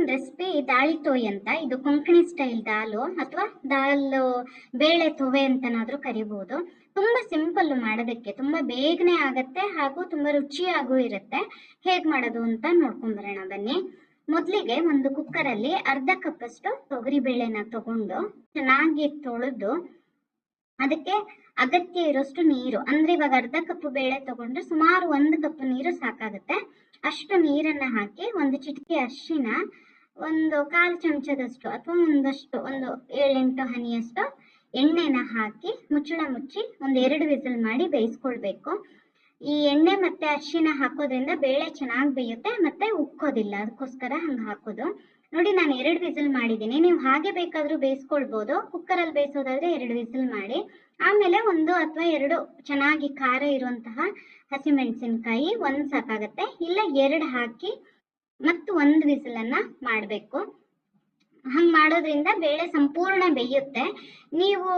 ಒಂದು ರೆಸಿಪಿ ದಾಳಿ ತೋಯ್ ಅಂತ. ಇದು ಕೊಂಕಣಿ ಸ್ಟೈಲ್ ದಾಲು ಅಥವಾ ದಾಲು ಬೇಳೆ ತೊವೆ ಅಂತನಾದ್ರೂ ಕರಿಬಹುದು. ತುಂಬಾ ಸಿಂಪಲ್ ಮಾಡೋದಕ್ಕೆ, ತುಂಬಾ ಬೇಗನೆ ಆಗತ್ತೆ ಹಾಗೂ ತುಂಬಾ ರುಚಿಯಾಗೂ ಇರುತ್ತೆ. ಹೇಗ್ ಮಾಡೋದು ಅಂತ ನೋಡ್ಕೊಂಡ್ ಬರೋಣ ಬನ್ನಿ. ಮೊದಲಿಗೆ ಒಂದು ಕುಕ್ಕರಲ್ಲಿ ಅರ್ಧ ಕಪ್ ಅಷ್ಟು ತೊಗರಿ ಬೇಳೆನ ತಗೊಂಡು ಚೆನ್ನಾಗಿ ತೊಳೆದು ಅದಕ್ಕೆ ಅಗತ್ಯ ಇರೋಷ್ಟು ನೀರು, ಅಂದ್ರೆ ಇವಾಗ ಅರ್ಧ ಕಪ್ ಬೇಳೆ ತಗೊಂಡ್ರೆ ಸುಮಾರು 1 ಕಪ್ ನೀರು ಸಾಕಾಗುತ್ತೆ. ಅಷ್ಟು ನೀರನ್ನ ಹಾಕಿ ಒಂದು ಚಿಟಿಕೆ ಅರಿಶಿನ, ಒಂದು 1/4 ಚಮಚದಷ್ಟು ಅಥವಾ ಒಂದು 7-8 ಹನಿಯಷ್ಟು ಎಣ್ಣೆನ ಹಾಕಿ ಮುಚ್ಚಳ ಮುಚ್ಚಿ ಒಂದು 2 ವಿಸಿಲ್ ಮಾಡಿ ಬೇಯಿಸ್ಕೊಳ್ಬೇಕು. ಈ ಎಣ್ಣೆ ಮತ್ತೆ ಅರಿಶಿನ ಹಾಕೋದ್ರಿಂದ ಬೇಳೆ ಚೆನ್ನಾಗಿ ಬೇಯುತ್ತೆ ಮತ್ತೆ ಉಕ್ಕೋದಿಲ್ಲ, ಅದಕ್ಕೋಸ್ಕರ ಹಂಗೆ ಹಾಕೋದು. ನೋಡಿ, ನಾನು 2 ವಿಸಿಲ್ ಮಾಡಿದ್ದೀನಿ. ನೀವು ಹಾಗೆ ಬೇಕಾದ್ರೂ ಬೇಯಿಸ್ಕೊಳ್ಬೋದು. ಕುಕ್ಕರಲ್ಲಿ ಬೇಯಿಸೋದಾದ್ರೆ 2 ವಿಸಿಲ್ ಮಾಡಿ ಆಮೇಲೆ 1 ಅಥವಾ 2 ಚೆನ್ನಾಗಿ ಖಾರ ಇರುವಂತಹ ಹಸಿಮೆಣಸಿನಕಾಯಿ ಒಂದು ಸಾಕಾಗತ್ತೆ, ಇಲ್ಲ 2 ಹಾಕಿ ಮತ್ತು 1 ವಿಸಿಲನ್ನ ಮಾಡಬೇಕು. ಹಂಗೆ ಮಾಡೋದ್ರಿಂದ ಬೇಳೆ ಸಂಪೂರ್ಣ ಬೇಯುತ್ತೆ. ನೀವು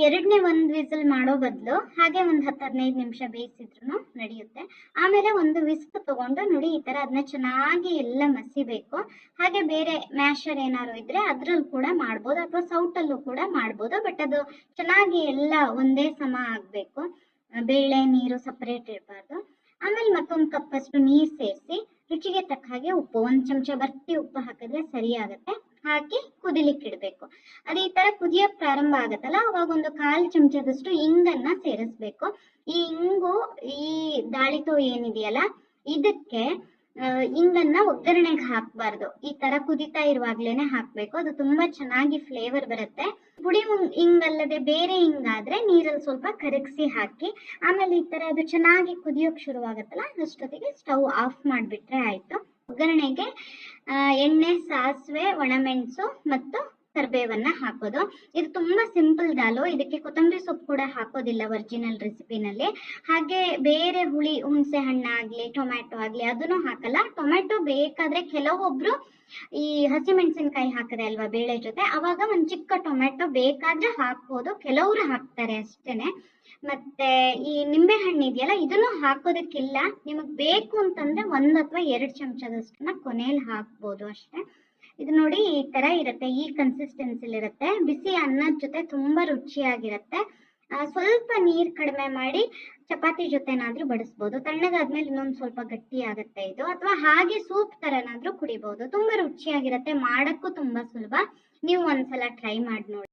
2ನೇ 1 ವಿಸಿಲ್ ಮಾಡೋ ಬದಲು ಹಾಗೆ ಒಂದು 10-15 ನಿಮಿಷ ಬೇಯಿಸಿದ್ರು ನಡೆಯುತ್ತೆ. ಆಮೇಲೆ ಒಂದು ವಿಸ್ಕ್ ತಗೊಂಡು ನೋಡಿ, ಈ ತರ ಅದನ್ನ ಚೆನ್ನಾಗಿ ಎಲ್ಲ ಮಸಿಬೇಕು. ಹಾಗೆ ಬೇರೆ ಮ್ಯಾಶರ್ ಏನಾದ್ರು ಇದ್ರೆ ಅದ್ರಲ್ಲಿ ಕೂಡ ಮಾಡ್ಬೋದು ಅಥವಾ ಸೌಟಲ್ಲೂ ಕೂಡ ಮಾಡ್ಬೋದು. ಬಟ್ ಅದು ಚೆನ್ನಾಗಿ ಎಲ್ಲ ಒಂದೇ ಸಮ ಆಗ್ಬೇಕು, ಬೇಳೆ ನೀರು ಸಪರೇಟ್ ಇರಬಾರ್ದು. ಆಮೇಲೆ ಮತ್ತೊಂದು ಕಪ್ ಅಷ್ಟು ನೀರು ಸೇರಿಸಿ ರುಚಿಗೆ ತಕ್ಕ ಹಾಗೆ ಉಪ್ಪು, 1 ಚಮಚ ಬರ್ತಿ ಉಪ್ಪು ಹಾಕಿದ್ರೆ ಸರಿ ಆಗತ್ತೆ, ಹಾಕಿ ಕುದಿಲಿಕ್ಕೆ ಇಡಬೇಕು. ಅದು ಈ ತರ ಕುದಿಯಕ್ ಪ್ರಾರಂಭ ಆಗತ್ತಲ್ಲ, ಅವಾಗ ಒಂದು 1/4 ಚಮಚದಷ್ಟು ಇಂಗನ್ನ ಸೇರಿಸ್ಬೇಕು. ಈ ಇಂಗು ಈ ದಾಳಿತೋ ಏನಿದೆಯಲ್ಲ ಇದಕ್ಕೆ ಇಂಗನ್ನ ಒಗ್ಗರಣೆಗೆ ಹಾಕಬಾರ್ದು, ಈ ತರ ಕುದಿತಾ ಇರುವಾಗ್ಲೇನೆ ಹಾಕ್ಬೇಕು. ಅದು ತುಂಬಾ ಚೆನ್ನಾಗಿ ಫ್ಲೇವರ್ ಬರುತ್ತೆ. ಪುಡಿ ಇಂಗಲ್ಲದೆ ಬೇರೆ ಇಂಗಾದ್ರೆ ನೀರಲ್ಲಿ ಸ್ವಲ್ಪ ಕರಗಿಸಿ ಹಾಕಿ ಆಮೇಲೆ ಈ ತರ ಅದು ಚೆನ್ನಾಗಿ ಕುದಿಯೋಕ್ ಶುರುವಾಗತ್ತಲ್ಲ, ಅಷ್ಟೊತ್ತಿಗೆ ಸ್ಟವ್ ಆಫ್ ಮಾಡಿಬಿಟ್ರೆ ಆಯ್ತು. ಒಗ್ಗರಣೆಗೆ ಎಣ್ಣೆ, ಸಾಸಿವೆ, ಒಣಮೆಣಸು ಮತ್ತು ಕರಿಬೇವನ್ನ ಹಾಕೋದು. ಇದು ತುಂಬಾ ಸಿಂಪಲ್ ದಾಲು. ಇದಕ್ಕೆ ಕೊತ್ತಂಬರಿ ಸೊಪ್ಪು ಕೂಡ ಹಾಕೋದಿಲ್ಲ ಒರಿಜಿನಲ್ ರೆಸಿಪಿನಲ್ಲಿ. ಹಾಗೆ ಬೇರೆ ಹುಣಸೆ ಹಣ್ಣಾಗ್ಲಿ ಟೊಮ್ಯಾಟೊ ಆಗ್ಲಿ ಅದನ್ನು ಹಾಕಲ್ಲ. ಟೊಮ್ಯಾಟೊ ಬೇಕಾದ್ರೆ ಕೆಲವೊಬ್ರು ಈ ಹಸಿಮೆಣಸಿನಕಾಯಿ ಹಾಕದೆ ಅಲ್ವಾ ಬೇಳೆ ಜೊತೆ, ಅವಾಗ ಒಂದು ಚಿಕ್ಕ ಟೊಮ್ಯಾಟೊ ಬೇಕಾದ್ರೆ ಹಾಕ್ಬೋದು, ಕೆಲವರು ಹಾಕ್ತಾರೆ ಅಷ್ಟೇನೆ. ಮತ್ತೆ ಈ ನಿಂಬೆ ಹಣ್ಣು ಇದೆಯಲ್ಲ ಇದನ್ನು ಹಾಕೋದಕ್ಕಿಲ್ಲ, ನಿಮಗ್ ಬೇಕು ಅಂತಂದ್ರೆ 1 ಅಥವಾ 2 ಚಮಚದಷ್ಟನ್ನ ಕೊನೆಯಲ್ಲಿ ಹಾಕ್ಬೋದು ಅಷ್ಟೇ. ಇದು ನೋಡಿ ಈ ತರ ಇರುತ್ತೆ, ಈ ಕನ್ಸಿಸ್ಟೆನ್ಸಿಲಿ ಇರುತ್ತೆ. ಬಿಸಿ ಅನ್ನದ ಜೊತೆ ತುಂಬಾ ರುಚಿಯಾಗಿರುತ್ತೆ. ಸ್ವಲ್ಪ ನೀರ್ ಕಡಿಮೆ ಮಾಡಿ ಚಪಾತಿ ಜೊತೆನಾದ್ರೂ ಬಡಿಸ್ಬೋದು. ತಣ್ಣಗಾದ್ಮೇಲೆ ಇನ್ನೊಂದು ಸ್ವಲ್ಪ ಗಟ್ಟಿ ಆಗುತ್ತೆ ಇದು, ಅಥವಾ ಹಾಗೆ ಸೂಪ್ ತರನಾದ್ರೂ ಕುಡಿಬಹುದು. ತುಂಬಾ ರುಚಿಯಾಗಿರುತ್ತೆ, ಮಾಡಕ್ಕೂ ತುಂಬಾ ಸುಲಭ. ನೀವು ಒಂದ್ಸಲ ಟ್ರೈ ಮಾಡಿ ನೋಡಿ.